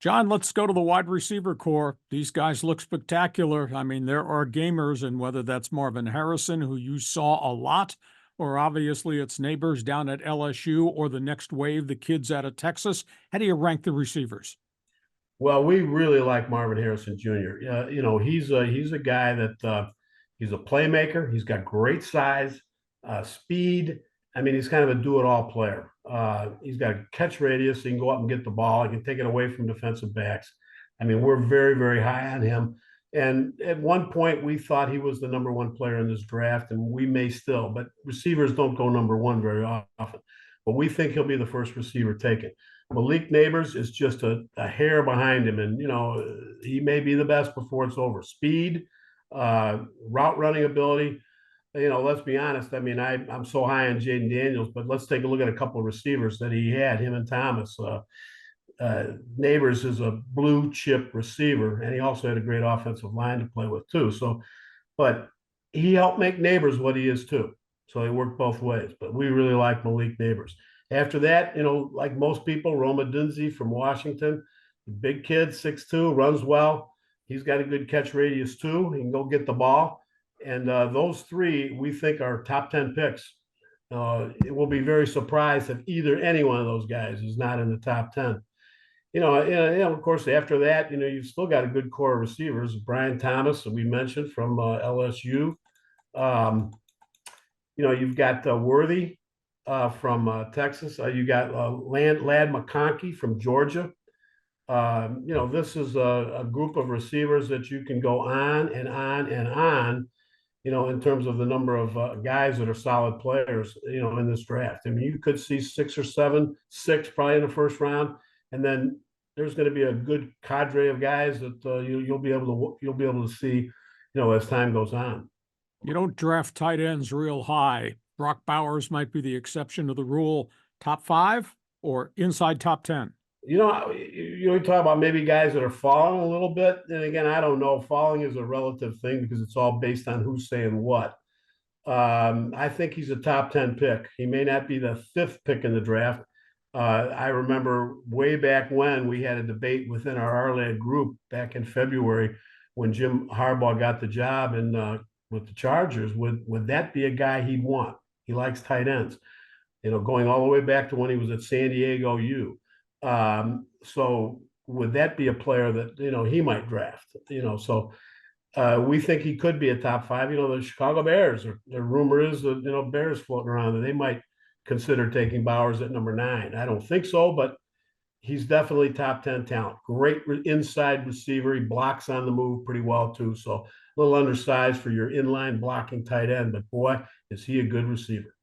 John, let's go to the wide receiver core. These guys look spectacular. I mean, there are gamers, and whether that's Marvin Harrison, who you saw a lot, or obviously it's Nabers down at LSU, or the next wave, the kids out of Texas. How do you rank the receivers? Well, we really like Marvin Harrison Jr. He's a guy that he's a playmaker. He's got great size, speed. I mean, he's kind of a do-it-all player. He's got a catch radius. So he can go up and get the ball. He can take it away from defensive backs. I mean, we're very, very high on him. And at one point, we thought he was the number one player in this draft, and we may still. But receivers don't go number one very often. But we think he'll be the first receiver taken. Malik Nabers is just a hair behind him, and he may be the best before it's over. Speed, route running ability. Let's be honest. I mean, I'm so high on Jaden Daniels, but let's take a look at a couple of receivers that he had. Him and Thomas. Nabers is a blue chip receiver, and he also had a great offensive line to play with too. So, but he helped make Nabers what he is too. So they work both ways. But we really like Malik Nabers. After that, like most people, Odunze from Washington, big kid, 6'2", runs well. He's got a good catch radius too. He can go get the ball. And those three, we think, are top 10 picks. It will be very surprised if any one of those guys is not in the top 10. Of course, after that, you've still got a good core of receivers. Brian Thomas, that we mentioned from LSU. You've got Worthy from Texas. You got Lad McConkey from Georgia. This is a group of receivers that you can go on and on and on, in terms of the number of guys that are solid players, in this draft. I mean, you could see 6 or 7, 6 probably in the first round, and then there's going to be a good cadre of guys that you'll be able to see, as time goes on. You don't draft tight ends real high. Brock Bowers might be the exception to the rule. Top 5 or inside top 10? You talk about maybe guys that are falling a little bit. And again, I don't know. Falling is a relative thing because it's all based on who's saying what. I think he's a top 10 pick. He may not be the 5th pick in the draft. I remember way back when we had a debate within our Ourlad group back in February when Jim Harbaugh got the job with the Chargers. Would that be a guy he'd want? He likes tight ends, going all the way back to when he was at San Diego U. So would that be a player that, he might draft, so we think he could be a top 5. The Chicago Bears, the rumor is that, Bears floating around, and they might consider taking Bowers at number 9. I don't think so, but he's definitely top 10 talent. Great inside receiver. He blocks on the move pretty well too. So a little undersized for your inline blocking tight end, but boy, is he a good receiver.